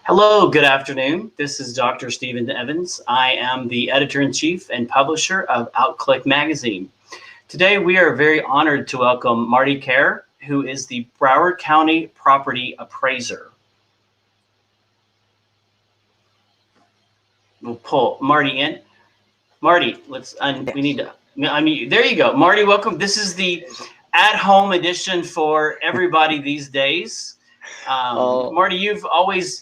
Hello, good afternoon. This is Dr. Stephen Evans. I am the editor-in-chief and publisher of Outclick magazine. Today, we are very honored to welcome Marty Kiar, who is the Broward County Property Appraiser. We'll pull Marty in. Marty, we need to unmute you. There you go. Marty, welcome. This is the at-home edition for everybody these days. Marty,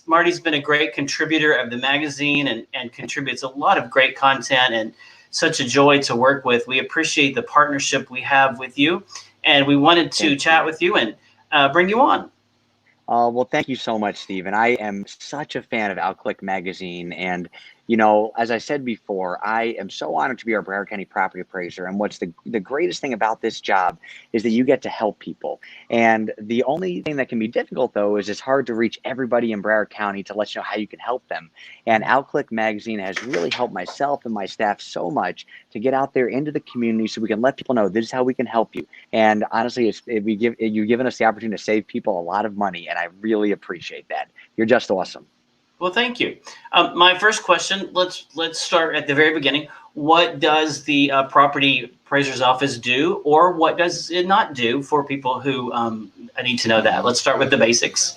Marty's been a great contributor of the magazine and contributes a lot of great content and such a joy to work with. We appreciate the partnership we have with you, and we wanted to chat with you and bring you on. Well, thank you so much, Stephen. I am such a fan of Outclick magazine. And, as I said before, I am so honored to be our Broward County Property Appraiser. And what's the greatest thing about this job is that you get to help people. And the only thing that can be difficult, though, is it's hard to reach everybody in Broward County to let you know how you can help them. And Outclick magazine has really helped myself and my staff so much to get out there into the community so we can let people know this is how we can help you. And honestly, you've given us the opportunity to save people a lot of money, and I really appreciate that. You're just awesome. Well, thank you. My first question, let's start at the very beginning. What does the Property Appraiser's Office do, or what does it not do for people who need to know that? Let's start with the basics.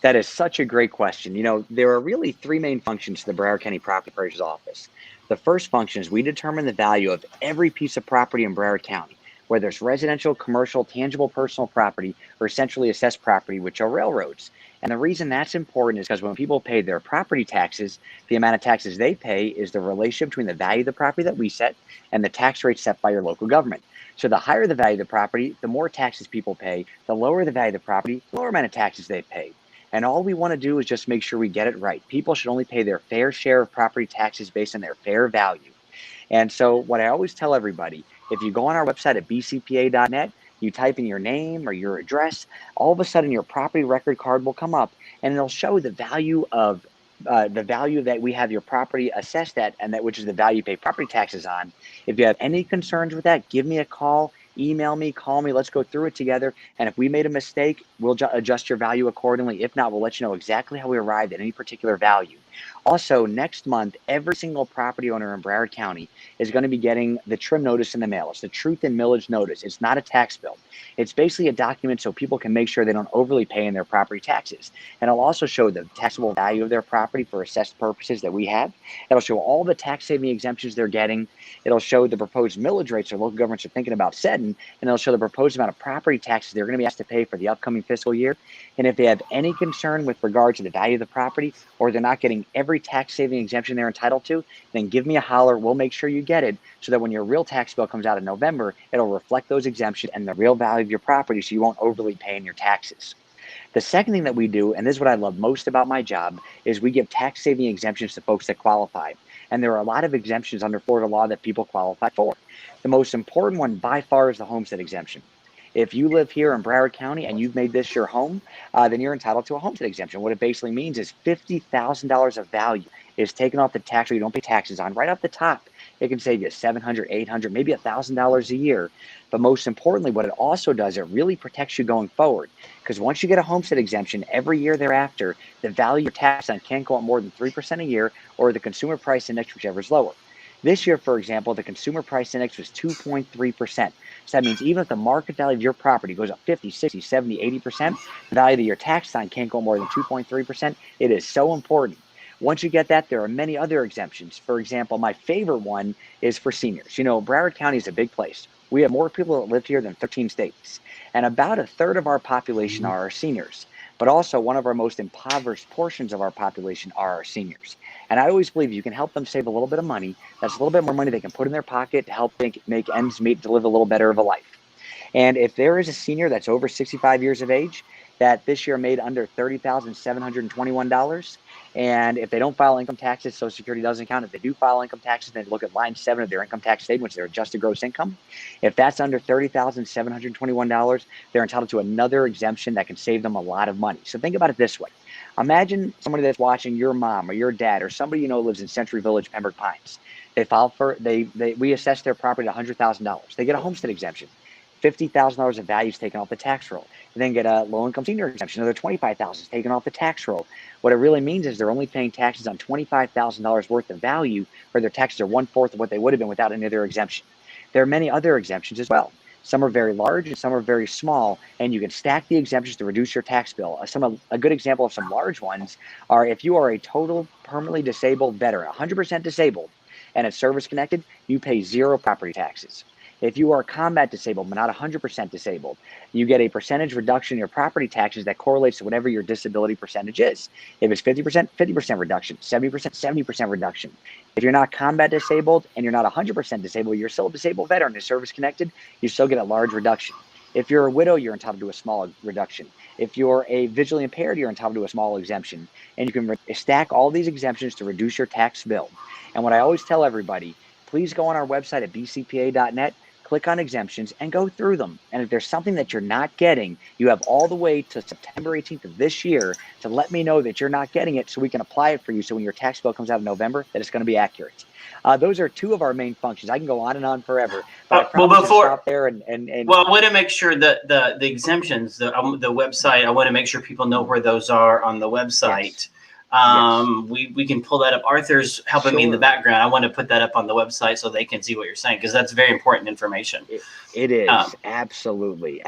That is such a great question. There are really three main functions to the Broward County Property Appraiser's Office. The first function is we determine the value of every piece of property in Broward County, whether it's residential, commercial, tangible personal property, or centrally assessed property, which are railroads. And the reason that's important is because when people pay their property taxes, the amount of taxes they pay is the relationship between the value of the property that we set and the tax rate set by your local government. So the higher the value of the property, the more taxes people pay. The lower the value of the property, the lower amount of taxes they pay. And all we want to do is just make sure we get it right. People should only pay their fair share of property taxes based on their fair value. And so what I always tell everybody, if you go on our website at bcpa.net, you type in your name or your address, all of a sudden your property record card will come up and it'll show the value that we have your property assessed at, and that which is the value you pay property taxes on. If you have any concerns with that, give me a call, email me, call me, let's go through it together. And if we made a mistake, we'll adjust your value accordingly. If not, we'll let you know exactly how we arrived at any particular value. Also, next month, every single property owner in Broward County is going to be getting the trim notice in the mail. It's the truth and millage notice. It's not a tax bill. It's basically a document so people can make sure they don't overly pay in their property taxes. And it'll also show the taxable value of their property for assessed purposes that we have. It'll show all the tax saving exemptions they're getting. It'll show the proposed millage rates our local governments are thinking about setting, and it'll show the proposed amount of property taxes they're going to be asked to pay for the upcoming fiscal year. And if they have any concern with regard to the value of the property, or they're not getting every tax saving exemption they're entitled to, then give me a holler. We'll make sure you get it so that when your real tax bill comes out in November, it'll reflect those exemptions and the real value of your property so you won't overly pay in your taxes. The second thing that we do, and this is what I love most about my job, is we give tax saving exemptions to folks that qualify. And there are a lot of exemptions under Florida law that people qualify for. The most important one by far is the Homestead Exemption. If you live here in Broward County and you've made this your home, then you're entitled to a homestead exemption. What it basically means is $50,000 of value is taken off the tax rate you don't pay taxes on right off the top. It can save you $700, $800, maybe $1,000 a year. But most importantly, what it also does, it really protects you going forward. Because once you get a homestead exemption, every year thereafter, the value you're taxed on can't go up more than 3% a year, or the consumer price index, whichever is lower. This year, for example, the consumer price index was 2.3%. So that means even if the market value of your property goes up 50, 60, 70, 80%, the value that you're taxed on can't go more than 2.3%. It is so important. Once you get that, there are many other exemptions. For example, my favorite one is for seniors. Broward County is a big place. We have more people that live here than 13 states. And about a third of our population are our seniors. But also one of our most impoverished portions of our population are our seniors. And I always believe you can help them save a little bit of money. That's a little bit more money they can put in their pocket to help make ends meet, to live a little better of a life. And if there is a senior that's over 65 years of age that this year made under $30,721, and if they don't file income taxes, Social Security doesn't count. If they do file income taxes, then look at line 7 of their income tax statement, which is their adjusted gross income. If that's under $30,721, they're entitled to another exemption that can save them a lot of money. So think about it this way. Imagine somebody that's watching, your mom or your dad or somebody lives in Century Village, Pembroke Pines. We assess their property at $100,000. They get a homestead exemption. $50,000 of value is taken off the tax roll. And then get a low-income senior exemption, another $25,000 is taken off the tax roll. What it really means is they're only paying taxes on $25,000 worth of value, where their taxes are 1/4 of what they would have been without any other exemption. There are many other exemptions as well. Some are very large and some are very small, and you can stack the exemptions to reduce your tax bill. A good example of some large ones are if you are a total permanently disabled veteran, 100% disabled, and it's service connected, you pay 0 property taxes. If you are combat disabled but not 100% disabled, you get a percentage reduction in your property taxes that correlates to whatever your disability percentage is. If it's 50%, 50% reduction, 70%, 70% reduction. If you're not combat disabled and you're not 100% disabled, you're still a disabled veteran and service connected, you still get a large reduction. If you're a widow, you're entitled to a small reduction. If you're a visually impaired, you're entitled to a small exemption. And you can stack all these exemptions to reduce your tax bill. And what I always tell everybody, please go on our website at bcpa.net, click on exemptions, and go through them. And if there's something that you're not getting, you have all the way to September 18th of this year to let me know that you're not getting it so we can apply it for you, so when your tax bill comes out in November, that it's going to be accurate. Those are 2 of our main functions. I can go on and on forever, but I promise to stop there. Well, I want to make sure that the exemptions, the website, I want to make sure people know where those are on the website. Yes. We can pull that up. Arthur's helping me in the background. I want to put that up on the website so they can see what you're saying, because that's very important information. It is absolutely.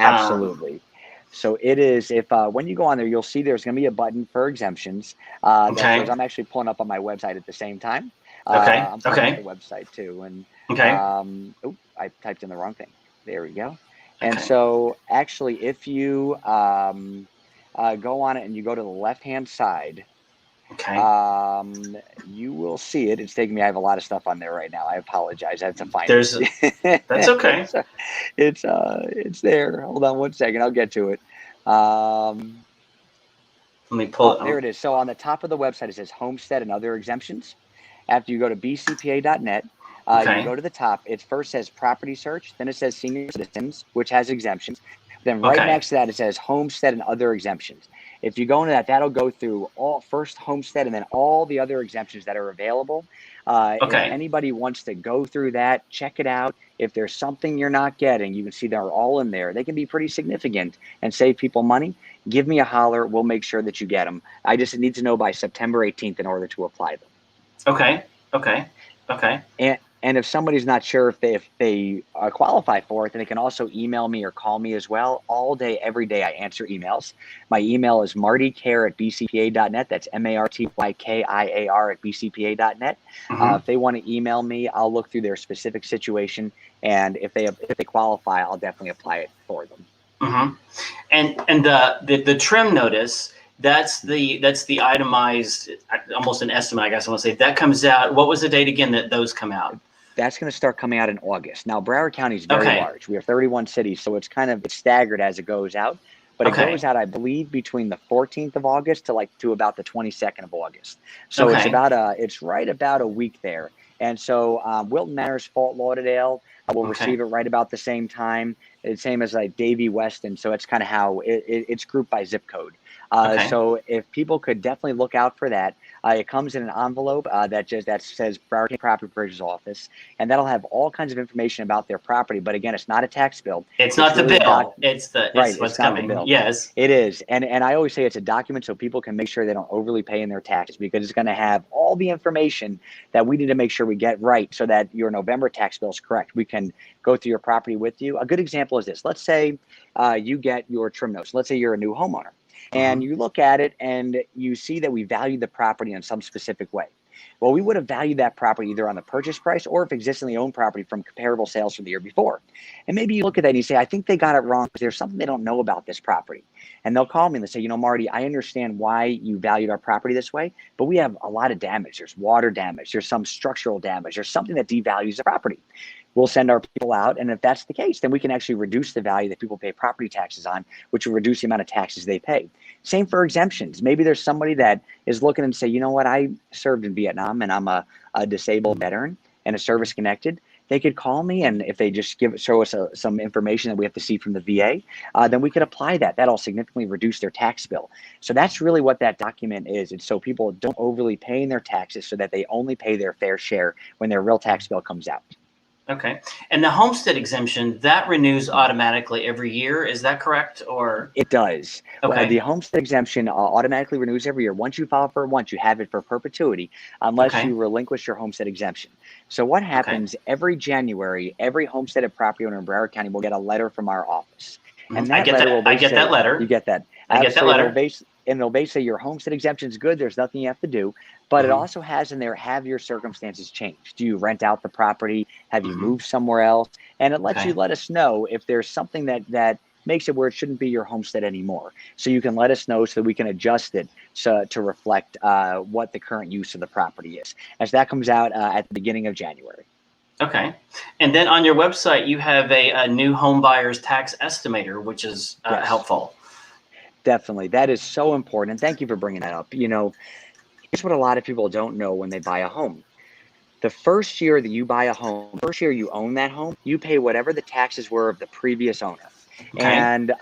So it is. If when you go on there, you'll see there's going to be a button for exemptions. Okay. I'm actually pulling up on my website at the same time. Okay. I'm pulling up the website too, and I typed in the wrong thing. There we go. And so actually, if you go on it and you go to the left-hand side. Okay. You will see it. It's taking me. I have a lot of stuff on there right now. I apologize. I have to find it. That's okay. It's there. Hold on one second. I'll get to it. Let me pull it. There it is. So on the top of the website, it says Homestead and Other Exemptions. After you go to bcpa.net, you go to the top. It first says Property Search. Then it says Senior Citizens, which has exemptions. Then right next to that, it says Homestead and Other Exemptions. If you go into that, that'll go through first Homestead and then all the other exemptions that are available. If anybody wants to go through that, check it out. If there's something you're not getting, you can see they're all in there. They can be pretty significant and save people money. Give me a holler. We'll make sure that you get them. I just need to know by September 18th in order to apply them. Okay. And if somebody's not sure if they qualify for it, then they can also email me or call me as well. All day, every day, I answer emails. My email is martykiar@bcpa.net. That's martykiar@bcpa.net. If they want to email me, I'll look through their specific situation, and if they qualify, I'll definitely apply it for them. And the trim notice. That's the itemized, almost an estimate, I guess I want to say. That comes out. What was the date again that those come out? That's going to start coming out in August. Now, Broward County is very large. We have 31 cities, so it's staggered as it goes out. But it goes out, I believe, between the 14th of August to about the 22nd of August. So it's right about a week there. And so Wilton Manors, Fort Lauderdale will receive it right about the same time. It's same as like Davie, Weston. So it's kind of how it's grouped by zip code. So if people could definitely look out for that. It comes in an envelope that says Broward County Property Appraiser's office, and that'll have all kinds of information about their property. But again, it's not a tax bill. It's not really the bill. It's what's coming. Yes, it is. And I always say it's a document so people can make sure they don't overly pay in their taxes, because it's going to have all the information that we need to make sure we get right so that your November tax bill is correct. We can go through your property with you. A good example is this. Let's say you get your trim notice. Let's say you're a new homeowner. And you look at it and you see that we value the property in some specific way. Well, we would have valued that property either on the purchase price or if existingly owned property from comparable sales from the year before. And maybe you look at that and you say, I think they got it wrong because there's something they don't know about this property. And they'll call me and they say, Marty, I understand why you valued our property this way, but we have a lot of damage. There's water damage. There's some structural damage. There's something that devalues the property. We'll send our people out, and if that's the case, then we can actually reduce the value that people pay property taxes on, which will reduce the amount of taxes they pay. Same for exemptions. Maybe there's somebody that is looking and say, you know what, I served in Vietnam and I'm a disabled veteran and a service connected. They could call me, and if they just show us some information that we have to see from the VA, then we could apply that. That'll significantly reduce their tax bill. So that's really what that document is. It's so people don't overly pay in their taxes so that they only pay their fair share when their real tax bill comes out. Okay. And the homestead exemption, that renews automatically every year. Is that correct? Or It does. Well, okay. the homestead exemption automatically renews every year. Once you file for it once, you have it for perpetuity, unless Okay. you relinquish your homestead exemption. So what Okay. happens every January, every homesteaded property owner in Broward County will get a letter from our office. And I that get letter will that. I basically get that say, you letter. get that. I get that Absolutely. letter. And it'll basically say your homestead exemption is good. There's nothing you have to do. But it Hmm. also has in there, have your circumstances changed? Do you rent out the property? Have you Hmm. moved somewhere else? And it lets Okay. you let us know if there's something that makes it where it shouldn't be your homestead anymore. So you can let us know so that we can adjust it to reflect what the current use of the property is. As that comes out at the beginning of January. Okay. And then on your website, you have a new home buyer's tax estimator, which is Yes, helpful. definitely. That is so important. And thank you for bringing that up. Here's what a lot of people don't know when they buy a home. The first year that you buy a home, first year you own that home, you pay whatever the taxes were of the previous owner. Okay. And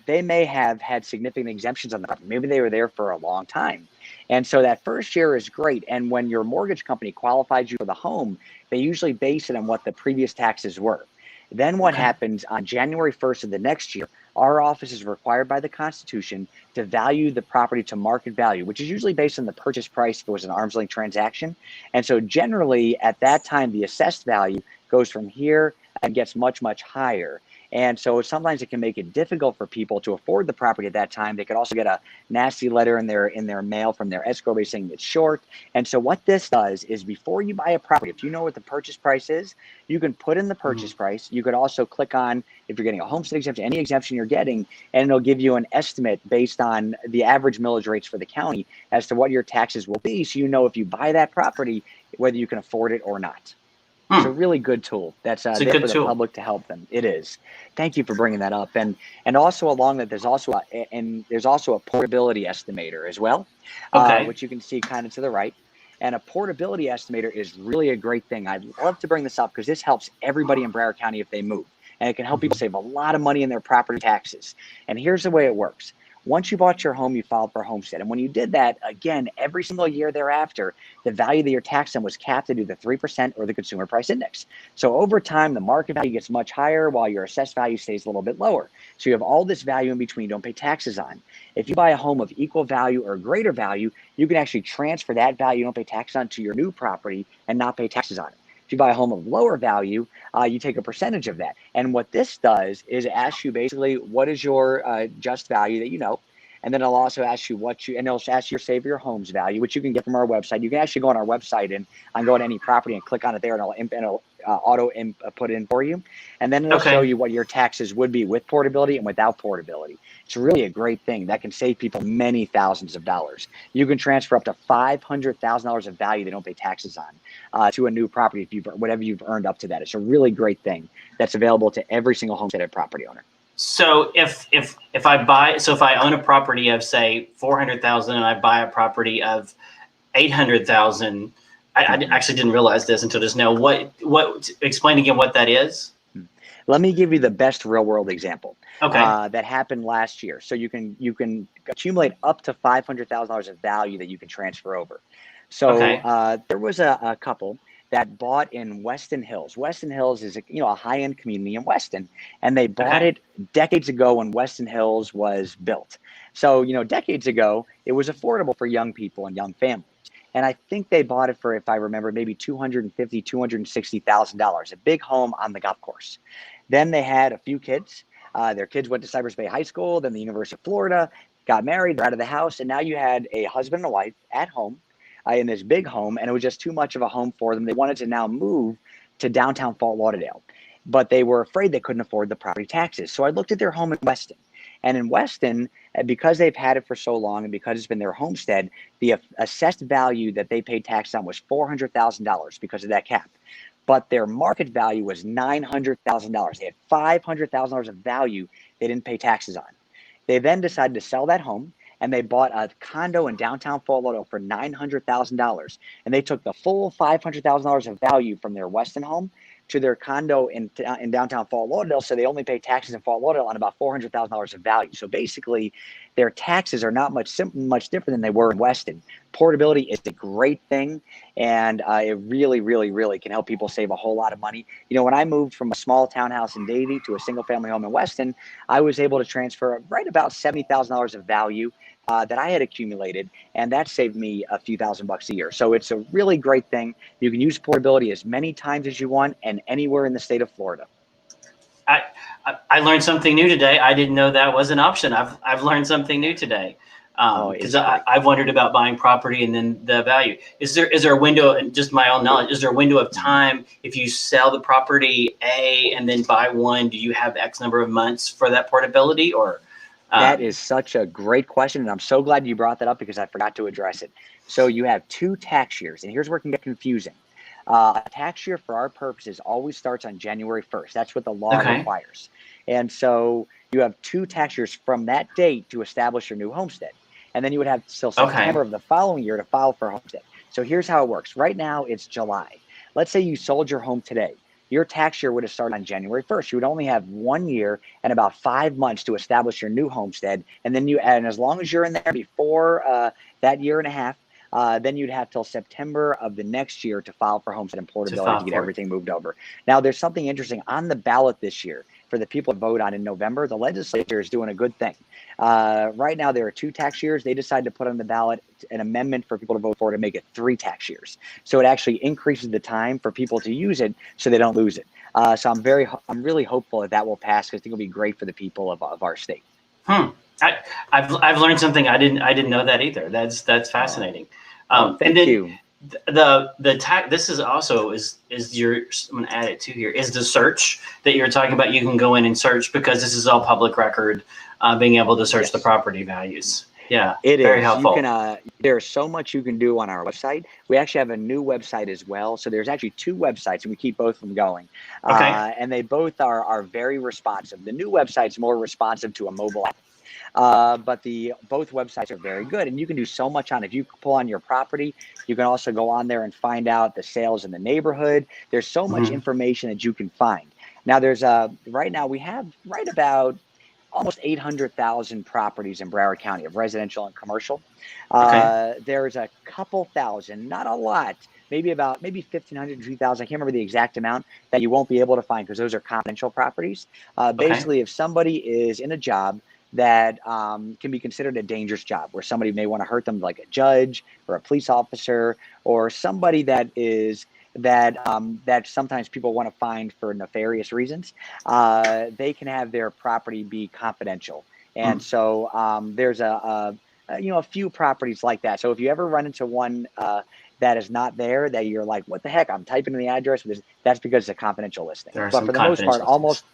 they may have had significant exemptions on the property. Maybe they were there for a long time. And so that first year is great. And when your mortgage company qualifies you for the home, they usually base it on what the previous taxes were. Then what Okay. happens on January 1st of the next year, our office is required by the Constitution to value the property to market value, which is usually based on the purchase price if it was an arm's length transaction. And so generally at that time, the assessed value goes from here and gets much, much higher. And so sometimes it can make it difficult for people to afford the property at that time. They could also get a nasty letter in their mail from their escrow base saying it's short. And so what this does is before you buy a property, if you know what the purchase price is, you can put in the purchase price. You could also click on if you're getting a homestead exemption, any exemption you're getting, and it'll give you an estimate based on the average millage rates for the county as to what your taxes will be. So you know if you buy that property, whether you can afford it or not. It's a really good tool that's It's a there good for the tool. public to help them. It is. Thank you for bringing that up. And also along that, there's also a portability estimator as well, Okay. which you can see kind of to the right. And a portability estimator is really a great thing. I'd love to bring this up because this helps everybody in Broward County if they move, and it can help people save a lot of money in their property taxes. And here's the way it works. Once you bought your home, you filed for homestead. And when you did that, again, every single year thereafter, the value that you're taxed on was capped at either 3% or the consumer price index. So over time, the market value gets much higher while your assessed value stays a little bit lower. So you have all this value in between you don't pay taxes on. If you buy a home of equal value or greater value, you can actually transfer that value you don't pay taxes on to your new property and not pay taxes on it. If you buy a home of lower value, you take a percentage of that. And what this does is it asks you basically, what is your just value that you know? And then it'll also ask you and it'll ask you to save your home's value, which you can get from our website. You can actually go on our website and go to any property and click on it there, and it'll auto put in for you. And then it'll show Okay. you what your taxes would be with portability and without portability. It's really a great thing that can save people many thousands of dollars. You can transfer up to $500,000 of value they don't pay taxes on to a new property if whatever you've earned up to that. It's a really great thing that's available to every single homesteaded property owner. So if I own a property of say 400,000 and I buy a property of 800,000, I actually didn't realize this until just now. What explain again what that is? Let me give you the best real world example Okay. that happened last year. So you can accumulate up to $500,000 of value that you can transfer over. So Okay. there was a couple that bought in Weston Hills. Weston Hills is a high end community in Weston, and they bought Okay. it decades ago when Weston Hills was built. So decades ago it was affordable for young people and young families. And I think they bought it for, if I remember, maybe $250,000, $260,000, a big home on the golf course. Then they had a few kids. Their kids went to Cypress Bay High School, then the University of Florida, got married, they're out of the house, and now you had a husband and a wife at home in this big home, and it was just too much of a home for them. They wanted to now move to downtown Fort Lauderdale, but they were afraid they couldn't afford the property taxes. So I looked at their home in Weston. And in Weston, because they've had it for so long and because it's been their homestead, the assessed value that they paid tax on was $400,000 because of that cap. But their market value was $900,000. They had $500,000 of value they didn't pay taxes on. They then decided to sell that home, and they bought a condo in downtown Fort Lauderdale for $900,000. And they took the full $500,000 of value from their Weston home, to their condo in downtown Fort Lauderdale, so they only pay taxes in Fort Lauderdale on about $400,000 of value. So basically, their taxes are not much different than they were in Weston. Portability is a great thing, and it really, really, really can help people save a whole lot of money. You know, when I moved from a small townhouse in Davie to a single-family home in Weston, I was able to transfer right about $70,000 of value that I had accumulated, and that saved me a few $1,000s a year. So it's a really great thing. You can use portability as many times as you want and anywhere in the state of Florida. I learned something new today. I didn't know that was an option. I've learned something new today, because I've wondered about buying property and then the value. Is there a window, and just my own knowledge, is there a window of time if you sell the property A and then buy one? Do you have X number of months for that portability, or? That is such a great question, and I'm so glad you brought that up because I forgot to address it. So you have 2 tax years, and here's where it can get confusing. A tax year for our purposes always starts on January 1st. That's what the law requires. And so you have 2 tax years from that date to establish your new homestead. And then you would have till September of the following year to file for homestead. So here's how it works. Right now, it's July. Let's say you sold your home today. Your tax year would have started on January 1st. You would only have 1 year and about 5 months to establish your new homestead. And then as long as you're in there before that year and a half, then you'd have till September of the next year to file for homestead and portability to get everything moved over. Now, there's something interesting on the ballot this year for the people to vote on in November. The legislature is doing a good thing. Right now, there are 2 tax years. They decided to put on the ballot an amendment for people to vote for to make it 3 tax years. So it actually increases the time for people to use it so they don't lose it. So I'm really hopeful that will pass because I think it'll be great for the people of our state. I've learned something. I didn't know that either. That's fascinating. Thank you. The tax. This is also is your. I'm going to add it to here. Is the search that you're talking about? You can go in and search because this is all public record. Being able to search the property values. Yeah, it very is. helpful. You can. There's so much you can do on our website. We actually have a new website as well. So there's actually 2 websites, and we keep both of them going. And they both are very responsive. The new website's more responsive to a mobile app. But both websites are very good, and you can do so much on it. If you pull on your property, you can also go on there and find out the sales in the neighborhood. There's so much information that you can find. Now, there's right now we have right about almost 800,000 properties in Broward County of residential and commercial. There's a couple thousand, not a lot, maybe 1,500 to 2,000. I can't remember the exact amount that you won't be able to find because those are confidential properties. Basically, if somebody is in a job that can be considered a dangerous job where somebody may want to hurt them, like a judge or a police officer or somebody that sometimes people want to find for nefarious reasons, they can have their property be confidential. And so there's a few properties like that. So if you ever run into one that is not there, that you're like, what the heck, I'm typing in the address, that's because it's a confidential listing. But for the most part, almost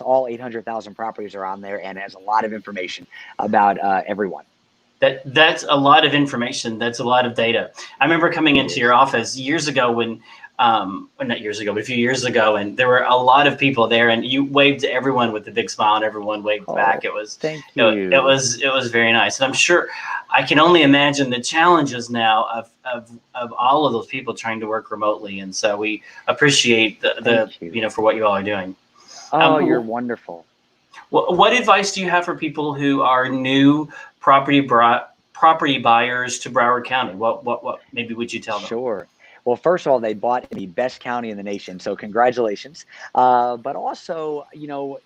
all 800,000 properties are on there and has a lot of information about everyone. That's a lot of information. That's a lot of data. I remember coming into your office years ago when, not years ago, but a few years ago, and there were a lot of people there, and you waved to everyone with a big smile, and everyone waved back. It was thank you. It was very nice, and I'm sure I can only imagine the challenges now of all of those people trying to work remotely, and so we appreciate the for what you all are doing. Oh, you're wonderful. What advice do you have for people who are new property buyers to Broward County? What maybe would you tell them? Sure. Well, first of all, they bought in the best county in the nation, so congratulations. But also,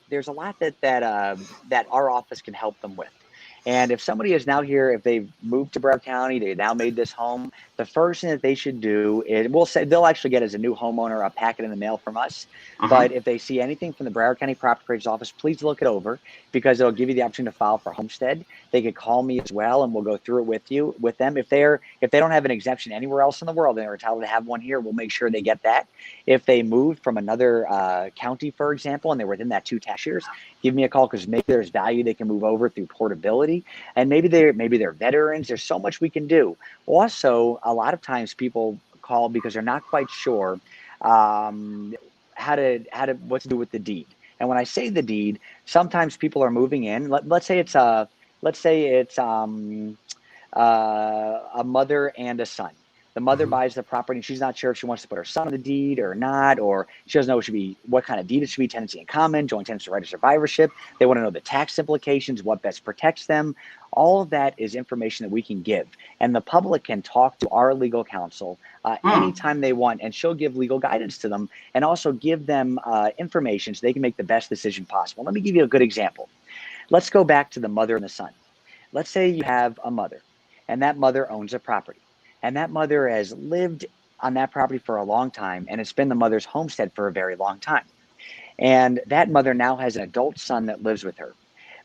there's a lot that our office can help them with. And if somebody is now here, if they've moved to Broward County, they now made this home, the first thing that they should do is, they'll actually get as a new homeowner a packet in the mail from us. But if they see anything from the Broward County Property Appraiser's office, please look it over because it'll give you the option to file for homestead. They could call me as well, and we'll go through it with them. If they don't have an exemption anywhere else in the world and they're entitled to have one here, we'll make sure they get that. If they moved from another county, for example, and they're within that 2 tax years, give me a call because maybe there's value they can move over through portability, and maybe they're veterans. There's so much we can do. Also, a lot of times people call because they're not quite sure what to do with the deed. And when I say the deed, sometimes people are moving in. Let's say it's a mother and a son. The mother buys the property and she's not sure if she wants to put her son on the deed or not, or she doesn't know what kind of deed it should be, tenancy in common, joint tenancy right of survivorship. They want to know the tax implications, what best protects them. All of that is information that we can give. And the public can talk to our legal counsel anytime they want, and she'll give legal guidance to them and also give them information so they can make the best decision possible. Let me give you a good example. Let's go back to the mother and the son. Let's say you have a mother, and that mother owns a property. And that mother has lived on that property for a long time, and it's been the mother's homestead for a very long time. And that mother now has an adult son that lives with her.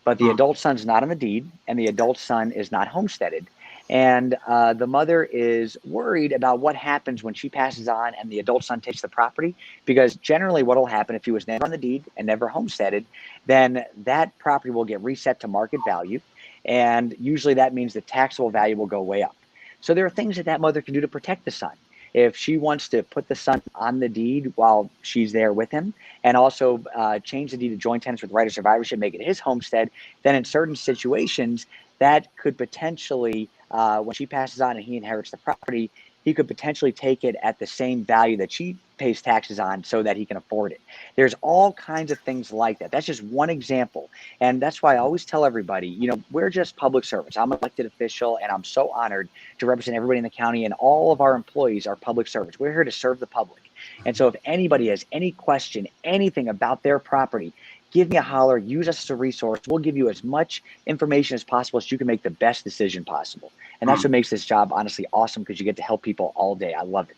But the adult son's not on the deed, and the adult son is not homesteaded. And the mother is worried about what happens when she passes on and the adult son takes the property, because generally what will happen if he was never on the deed and never homesteaded, then that property will get reset to market value. And usually that means the taxable value will go way up. So there are things that mother can do to protect the son. If she wants to put the son on the deed while she's there with him, and also change the deed to joint tenants with right of survivorship, make it his homestead, then in certain situations, that could potentially, when she passes on and he inherits the property, he could potentially take it at the same value that she pays taxes on so that he can afford it. There's all kinds of things like that. That's just one example. And that's why I always tell everybody, we're just public servants. I'm an elected official, and I'm so honored to represent everybody in the county, and all of our employees are public servants. We're here to serve the public. And so if anybody has any question, anything about their property, give me a holler, use us as a resource. We'll give you as much information as possible so you can make the best decision possible. And that's what makes this job honestly awesome, because you get to help people all day. I love it.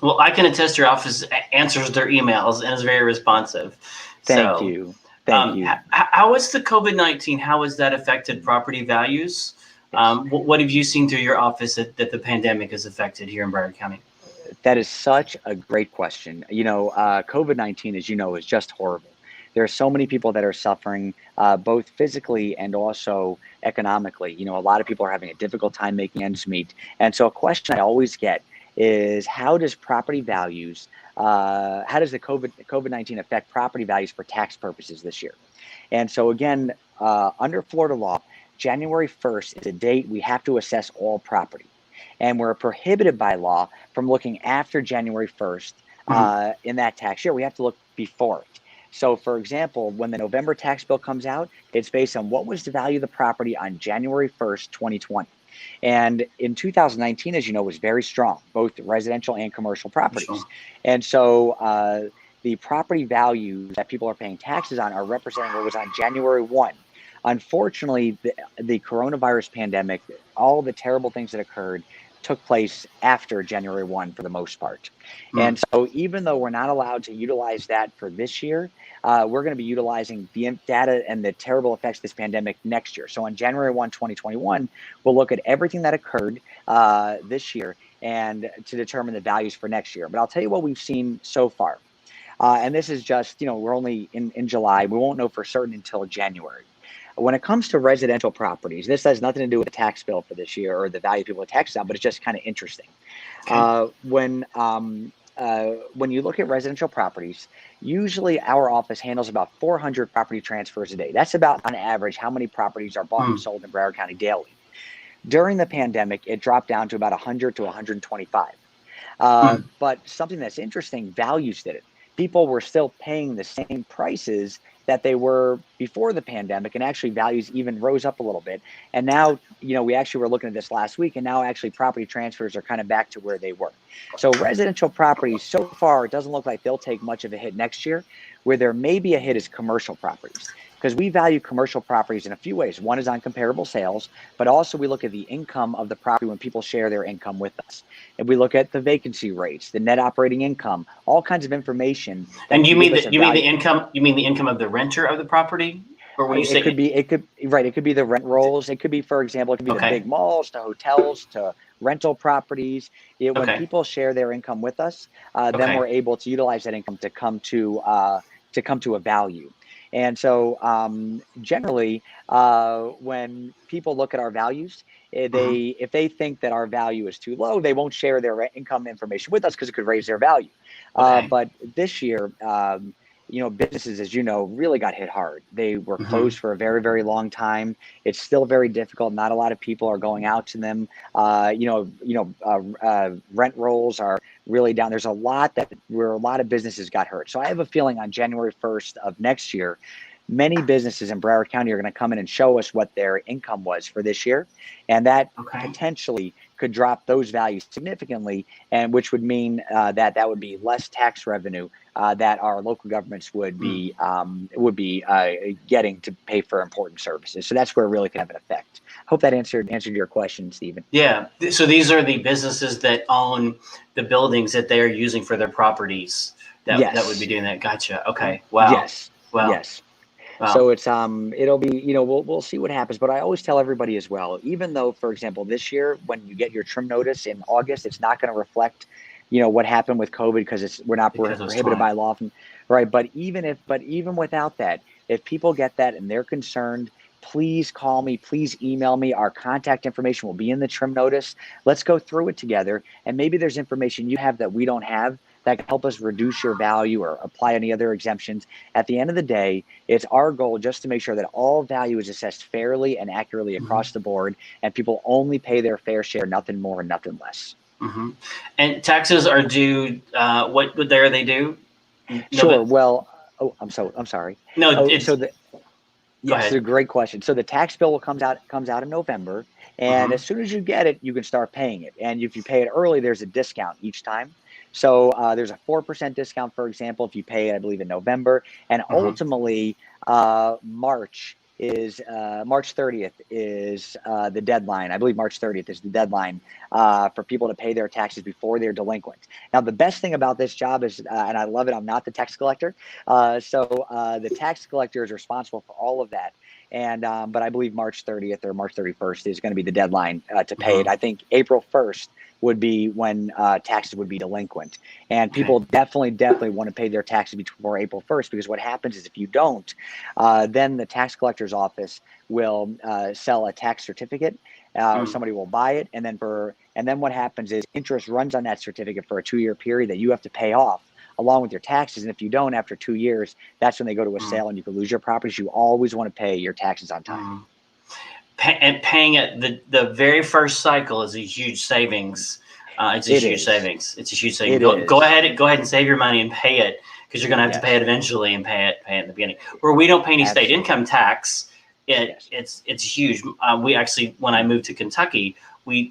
Well, I can attest your office answers their emails and is very responsive. Thank you. Thank you. How is the COVID-19, how has that affected property values? What have you seen through your office that the pandemic has affected here in Broward County? That is such a great question. COVID-19, as you know, is just horrible. There are so many people that are suffering, both physically and also economically. A lot of people are having a difficult time making ends meet. And so a question I always get is, how does property values, how does the COVID-19 affect property values for tax purposes this year? And so again, under Florida law, January 1st is a date we have to assess all property. And we're prohibited by law from looking after January 1st in that tax year. We have to look before it. So for example, when the November tax bill comes out, it's based on what was the value of the property on January 1st, 2020. And in 2019, as you know, was very strong, both residential and commercial properties. Sure. And so the property values that people are paying taxes on are representing what was on January 1. Unfortunately, the coronavirus pandemic, all the terrible things that occurred, took place after January 1 for the most part. And so even though we're not allowed to utilize that for this year, we're going to be utilizing the data and the terrible effects of this pandemic next year. So on January 1, 2021, we'll look at everything that occurred this year and to determine the values for next year. But I'll tell you what we've seen so far. And this is just, we're only in July. We won't know for certain until January. When it comes to residential properties, this has nothing to do with the tax bill for this year or the value people tax on, but it's just kind of interesting. Okay. When you look at residential properties, usually our office handles about 400 property transfers a day. That's about, on average, how many properties are bought and sold in Broward County daily. During the pandemic, it dropped down to about 100 to 125. But something that's interesting, values did it. People were still paying the same prices that they were before the pandemic, and actually values even rose up a little bit. And now, we actually were looking at this last week, and now actually property transfers are kind of back to where they were. So residential properties, so far, it doesn't look like they'll take much of a hit next year. Where there may be a hit is commercial properties, because we value commercial properties in a few ways. One is on comparable sales, but also we look at the income of the property when people share their income with us. And we look at the vacancy rates, the net operating income, all kinds of information. And you mean the income of the renter of the property? Or when you say it could be the rent rolls. It could be, for example, it could be the big malls, to hotels, to rental properties. When people share their income with us, then we're able to utilize that income to come to a value. And so generally, when people look at our values, if they think that our value is too low, they won't share their income information with us because it could raise their value. But this year, businesses, as you know, really got hit hard. They were closed for a very, very long time. It's still very difficult. Not a lot of people are going out to them. Rent rolls are really down. There's a lot where a lot of businesses got hurt. So I have a feeling on January 1st of next year, many businesses in Broward County are going to come in and show us what their income was for this year. And that potentially could drop those values significantly, and which would mean that would be less tax revenue that our local governments would be getting to pay for important services. So that's where it really could have an effect. Hope that answered your question, Stephen. Yeah. So these are the businesses that own the buildings that they are using for their properties that would be doing that. Gotcha. Okay. Wow. Yes. Wow. Yes. Wow. So it's it'll be, we'll see what happens. But I always tell everybody as well, even though, for example, this year when you get your trim notice in August, it's not going to reflect what happened with COVID because we're prohibited by law, right? But even without that, if people get that and they're concerned, please call me, please email me. Our contact information will be in the trim notice. Let's go through it together. And maybe there's information you have that we don't have that can help us reduce your value or apply any other exemptions. At the end of the day, it's our goal just to make sure that all value is assessed fairly and accurately across the board, and people only pay their fair share, nothing more and nothing less. And taxes are due, what are they due? Sure. Well, I'm sorry. No, yes, it's a great question. So the tax bill comes out in November, and as soon as you get it, you can start paying it. And if you pay it early, there's a discount each time. So there's a 4% discount, for example, if you pay it, I believe, in November. And ultimately, March 30th is the deadline. I believe March 30th is the deadline for people to pay their taxes before they're delinquent. Now, the best thing about this job is, and I love it, I'm not the tax collector. So the tax collector is responsible for all of that. And but I believe March 30th or March 31st is going to be the deadline to pay it. I think April 1st would be when taxes would be delinquent. And people definitely want to pay their taxes before April 1st, because what happens is if you don't, then the tax collector's office will sell a tax certificate. Somebody will buy it, and then what happens is interest runs on that certificate for a 2-year period that you have to pay off along with your taxes. And if you don't, after 2 years, that's when they go to a sale and you can lose your properties. You always want to pay your taxes on time. And paying it the very first cycle is a huge savings. It's a huge savings. It's a huge savings. Go ahead and save your money and pay it, because you're going to have to pay it eventually, and pay it in the beginning. Where we don't pay any state income tax, it's huge. We actually, when I moved to Kentucky,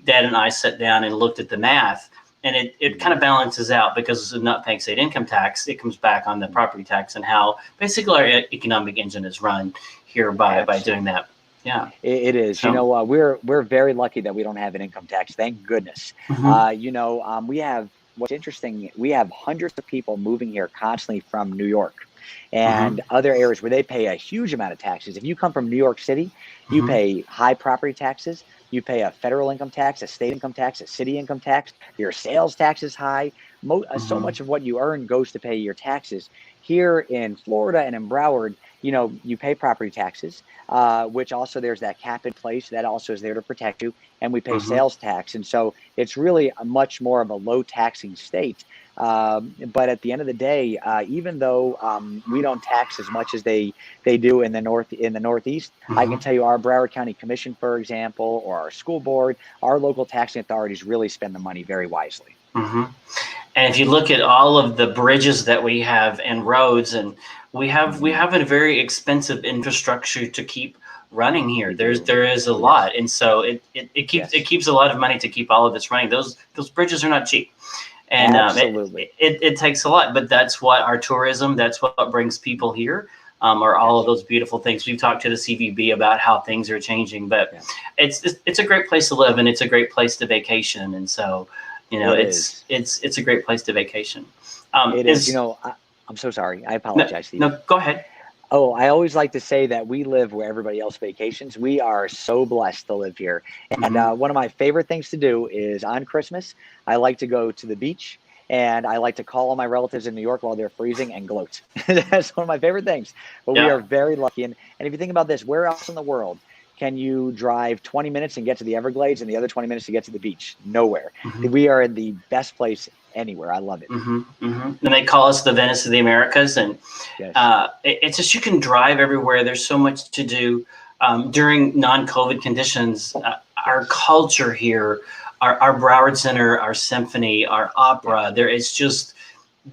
Dad and I sat down and looked at the math, and it kind of balances out, because of not paying state income tax, it comes back on the property tax, and how basically our economic engine is run here by doing that. Yeah, it is. So, we're very lucky that we don't have an income tax. Thank goodness. We have, what's interesting, we have hundreds of people moving here constantly from New York and other areas where they pay a huge amount of taxes. If you come from New York City, you pay high property taxes. You pay a federal income tax, a state income tax, a city income tax. Your sales tax is high. So much of what you earn goes to pay your taxes. Here in Florida and in Broward, you pay property taxes, which also there's that cap in place that also is there to protect you, and we pay sales tax. And so it's really a much more of a low taxing state. But at the end of the day, even though we don't tax as much as they do in the Northeast, I can tell you our Broward County Commission, for example, or our school board, our local taxing authorities really spend the money very wisely. And if you look at all of the bridges that we have and roads, and we have a very expensive infrastructure to keep running here. There is a lot, and so it keeps a lot of money to keep all of this running. Those bridges are not cheap, and it takes a lot. But that's what our tourism, that's what brings people here. Are all of those beautiful things. We've talked to the CVB about how things are changing, but it's a great place to live, and it's a great place to vacation, and so. It's a great place to vacation. It is. I'm so sorry. I apologize, Steve. No, go ahead. Oh, I always like to say that we live where everybody else vacations. We are so blessed to live here. And one of my favorite things to do is on Christmas, I like to go to the beach, and I like to call all my relatives in New York while they're freezing and gloat. That's one of my favorite things. But we are very lucky. And if you think about this, where else in the world can you drive 20 minutes and get to the Everglades and the other 20 minutes to get to the beach? Nowhere. We are in the best place anywhere. I love it. And they call us the Venice of the Americas. And Yes. It's just, you can drive everywhere. There's so much to do. During non-COVID conditions, our culture here, our Broward Center, our symphony, our opera, there is just,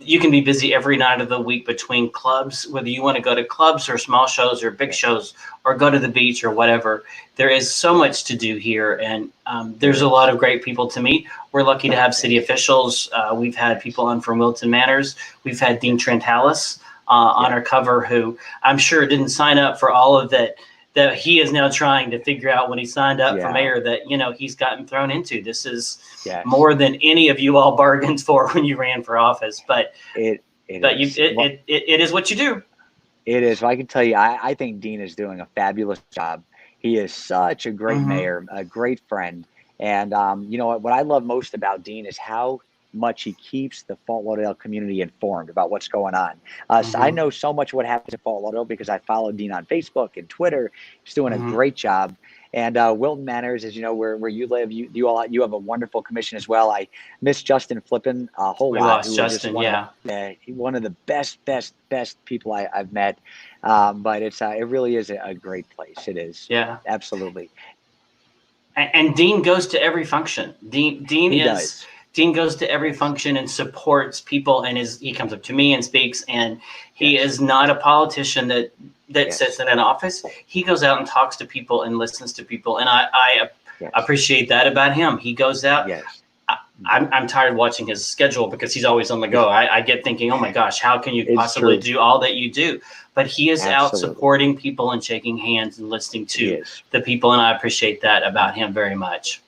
you can be busy every night of the week between clubs, whether you want to go to clubs or small shows or big shows or go to the beach or whatever. There is so much to do here, and there's a lot of great people to meet. We're lucky to have city officials. We've had people on from Wilton Manors. We've had Dean Trentalis on our cover, who I'm sure didn't sign up for all of that he is now trying to figure out when he signed up for mayor that, he's gotten thrown into. This is more than any of you all bargained for when you ran for office, but it is what you do. It is. Well, I can tell you, I think Dean is doing a fabulous job. He is such a great mayor, a great friend. And what I love most about Dean is how much he keeps the Fort Lauderdale community informed about what's going on. So I know so much what happens at Fort Lauderdale because I follow Dean on Facebook and Twitter. He's doing a great job. And Wilton Manors, as you know, where you live, you have a wonderful commission as well. I miss Justin Flippin a whole lot. We lost Justin, one of the best people I've met. But it really is a great place. It is. Yeah, absolutely. And Dean goes to every function. Dean goes to every function and supports people, and he comes up to me and speaks, and he is not a politician that sits in an office. He goes out and talks to people and listens to people, and I appreciate that about him. He goes out. I'm tired watching his schedule because he's always on the go. I get thinking, oh my gosh, how can you possibly do all that you do? But he is out supporting people and shaking hands and listening to the people, and I appreciate that about him very much.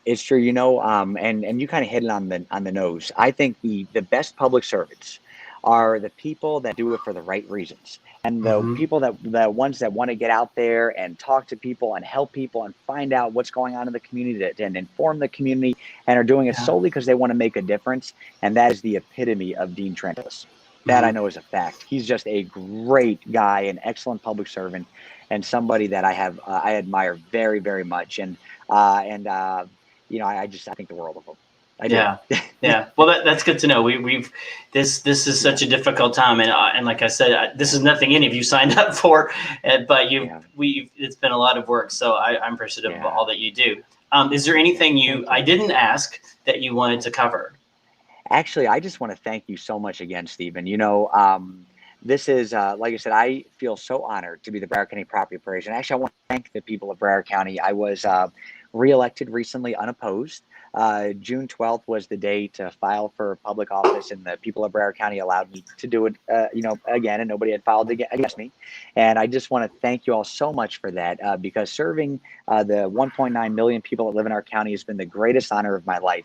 It's true, and you kind of hit it on the nose. I think the best public servants are the people that do it for the right reasons, and the people the ones that want to get out there and talk to people and help people and find out what's going on in the community and inform the community, and are doing it solely because they want to make a difference. And that is the epitome of Dean Trentalis. That I know is a fact. He's just a great guy, an excellent public servant, and somebody that I admire very, very much. I think the world of him. Yeah. Well, that's good to know. This is such a difficult time, and like I said, this is nothing any of you signed up for, but it's been a lot of work. So I'm appreciative of all that you do. Is there anything I didn't ask that you wanted to cover? Actually, I just want to thank you so much again, Stephen. This is, like I said, I feel so honored to be the Broward County Property Appraiser. And actually, I want to thank the people of Broward County. I was reelected recently unopposed. June 12th was the day to file for public office, and the people of Broward County allowed me to do it, again, and nobody had filed against me. And I just want to thank you all so much for that, because serving the 1.9 million people that live in our county has been the greatest honor of my life.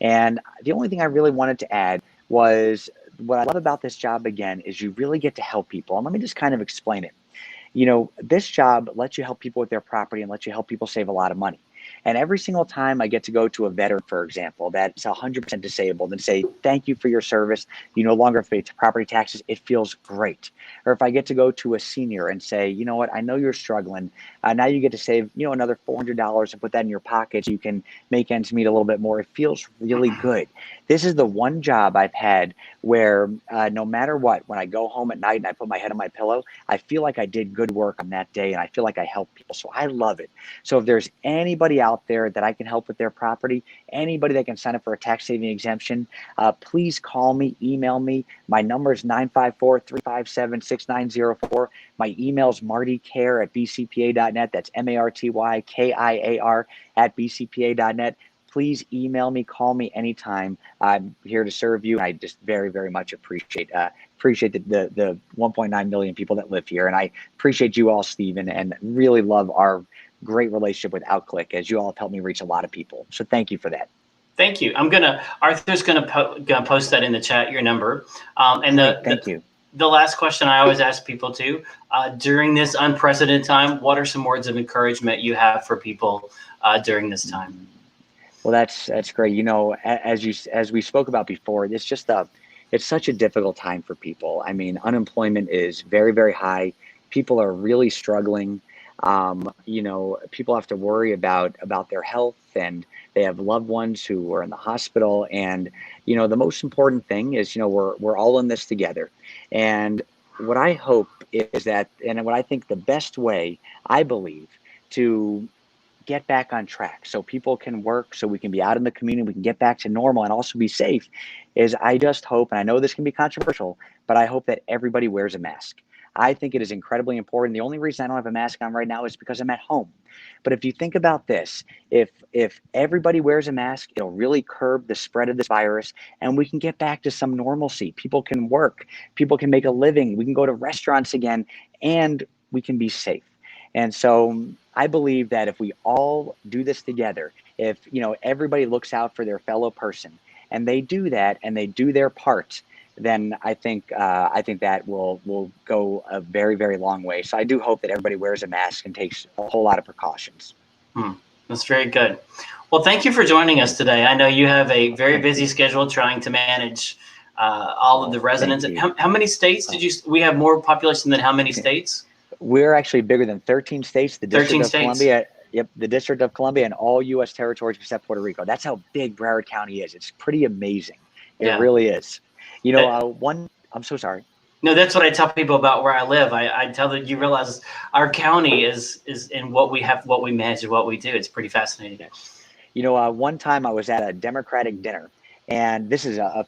And the only thing I really wanted to add was, what I love about this job, again, is you really get to help people. And let me just kind of explain it. This job lets you help people with their property and lets you help people save a lot of money. And every single time I get to go to a veteran, for example, that's 100% disabled, and say, thank you for your service, you no longer pay property taxes, it feels great. Or if I get to go to a senior and say, you know what, I know you're struggling. Now you get to save, another $400 and put that in your pocket so you can make ends meet a little bit more. It feels really good. This is the one job I've had where no matter what, when I go home at night and I put my head on my pillow, I feel like I did good work on that day, and I feel like I helped people. So I love it. So if there's anybody out there that I can help with their property, anybody that can sign up for a tax saving exemption, please call me, email me. My number is 954-357-6904. My email is martykiar@bcpa.net. That's MartyKiar @bcpa.net. Please email me, call me anytime. I'm here to serve you. I just very, very much appreciate the 1.9 million people that live here. And I appreciate you all, Stephen, and really love our great relationship with OutClick, as you all have helped me reach a lot of people. So thank you for that. Thank you. Arthur's gonna post that in the chat, your number. Thank you. The last question I always ask people during this unprecedented time, what are some words of encouragement you have for people during this time? Well, that's great. As we spoke about before, it's such a difficult time for people. I mean, unemployment is very, very high. People are really struggling. People have to worry about their health, and they have loved ones who are in the hospital. And, the most important thing is, we're all in this together. And what I hope is that, and what I think the best way, I believe, to get back on track so people can work, so we can be out in the community, we can get back to normal and also be safe, is I just hope, and I know this can be controversial, but I hope that everybody wears a mask. I think it is incredibly important. The only reason I don't have a mask on right now is because I'm at home. But if you think about this, if everybody wears a mask, it'll really curb the spread of this virus, and we can get back to some normalcy. People can work, people can make a living, we can go to restaurants again, and we can be safe. And so I believe that if we all do this together, if everybody looks out for their fellow person, and they do that, and they do their part, then I think that will go a very, very long way. So I do hope that everybody wears a mask and takes a whole lot of precautions. That's very good. Well, thank you for joining us today. I know you have a very busy schedule trying to manage all of the residents. How many states we have more population than how many states? We're actually bigger than 13 states. The District of Columbia. Yep, the District of Columbia and all U.S. territories except Puerto Rico. That's how big Broward County is. It's pretty amazing. It really is. I'm so sorry. No, that's what I tell people about where I live. I tell them, you realize our county is in what we have, what we manage, and what we do. It's pretty fascinating. One time I was at a Democratic dinner, and this is a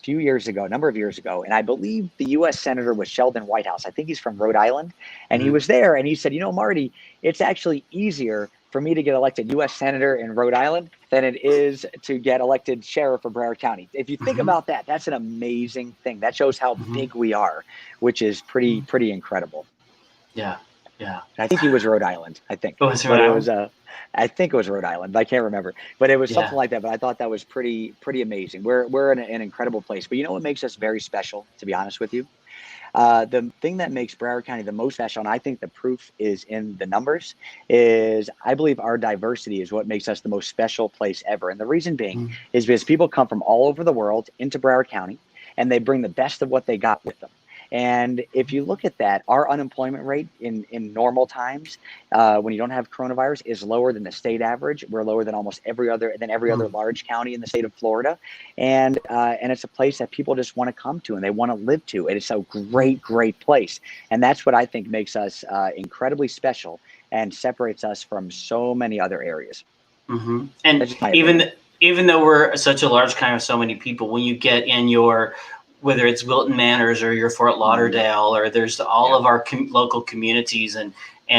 number of years ago, and I believe the U.S. Senator was Sheldon Whitehouse. I think he's from Rhode Island, and he was there, and he said, Marty, it's actually easier for me to get elected U.S. Senator in Rhode Island than it is to get elected sheriff of Broward County. If you think about that, that's an amazing thing. That shows how big we are, which is pretty incredible. Yeah. I think he was Rhode Island. I think. I think it was Rhode Island. I can't remember, but it was something like that. But I thought that was pretty amazing. We're in an incredible place. But what makes us very special, to be honest with you? The thing that makes Broward County the most special, and I think the proof is in the numbers, is I believe our diversity is what makes us the most special place ever. And the reason being is because people come from all over the world into Broward County, and they bring the best of what they got with them. And if you look at that, our unemployment rate in normal times, when you don't have coronavirus, is lower than the state average. We're lower than almost every other large county in the state of Florida, and it's a place that people just want to come to and they want to live to. And it's a great place, and that's what I think makes us incredibly special and separates us from so many other areas. And even though we're such a large county of so many people, when you get in whether it's Wilton Manors or your Fort Lauderdale, or there's all of our local communities and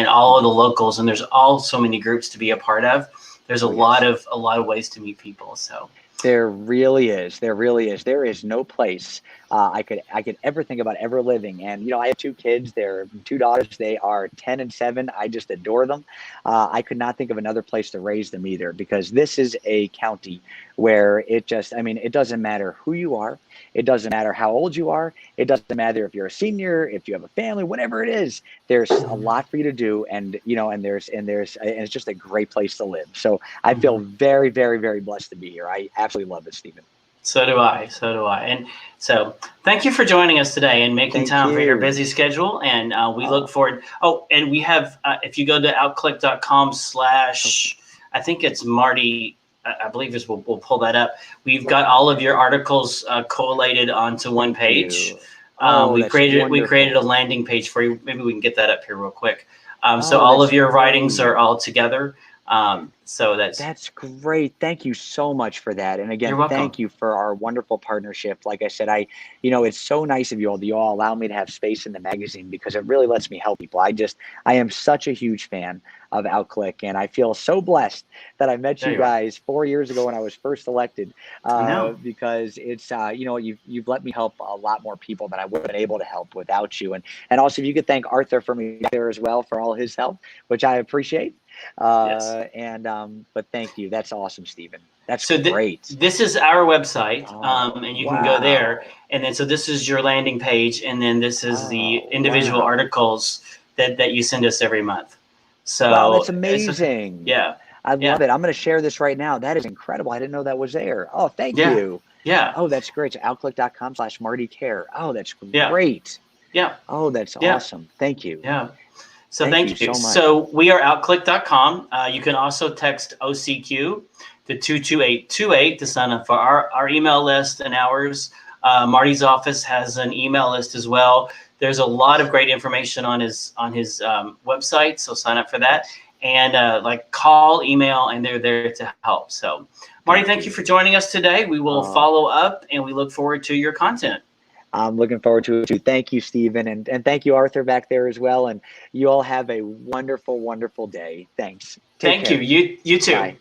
all of the locals, and there's so many groups to be a part of. There's a lot of ways to meet people. So there really is. There is no place I could ever think about ever living. And I have 2 kids. They're 2 daughters. They are 10 and 7. I just adore them. I could not think of another place to raise them either, because this is a county where it doesn't matter who you are. It doesn't matter how old you are. It doesn't matter if you're a senior, if you have a family, whatever it is. There's a lot for you to do, and it's just a great place to live. So I feel very, very, very blessed to be here. I absolutely love it, Stephen. So do I. And so thank you for joining us today and making time for your busy schedule. And we look forward. Oh, and we have, if you go to outclick.com/ I think it's Marty, I believe we'll pull that up. We've got all of your articles collated onto one page. We created a landing page for you. Maybe we can get that up here real quick. So all of your writings are all together. So that's great. Thank you so much for that. And again, thank you for our wonderful partnership. Like I said, it's so nice of you all allow me to have space in the magazine, because it really lets me help people. I am such a huge fan of Outclick, and I feel so blessed that I met you guys 4 years ago when I was first elected, because it's, you've let me help a lot more people than I would have been able to help without you. And also, if you could thank Arthur for me there as well for all his help, which I appreciate. But thank you. That's awesome, Stephen. That's great. This is our website, and you can go there. And then, so this is your landing page, and then this is the individual articles that you send us every month. So that's amazing. I love it. I'm going to share this right now. That is incredible. I didn't know that was there. Oh, thank you. Yeah. Oh, that's great. So outclick.com/Marty Kiar. Oh, that's great. Yeah. Oh, that's awesome. Thank you. Yeah. So thank you. so much. So we are outclick.com. You can also text OCQ to 22828 to sign up for our email list and ours. Marty's office has an email list as well. There's a lot of great information on his website, so sign up for that. And like call, email, and they're there to help. So Marty, thank you for joining us today. We will follow up, and we look forward to your content. I'm looking forward to it too. Thank you, Stephen, and thank you, Arthur, back there as well. And you all have a wonderful, wonderful day. Thanks. Thank you. You too. Bye.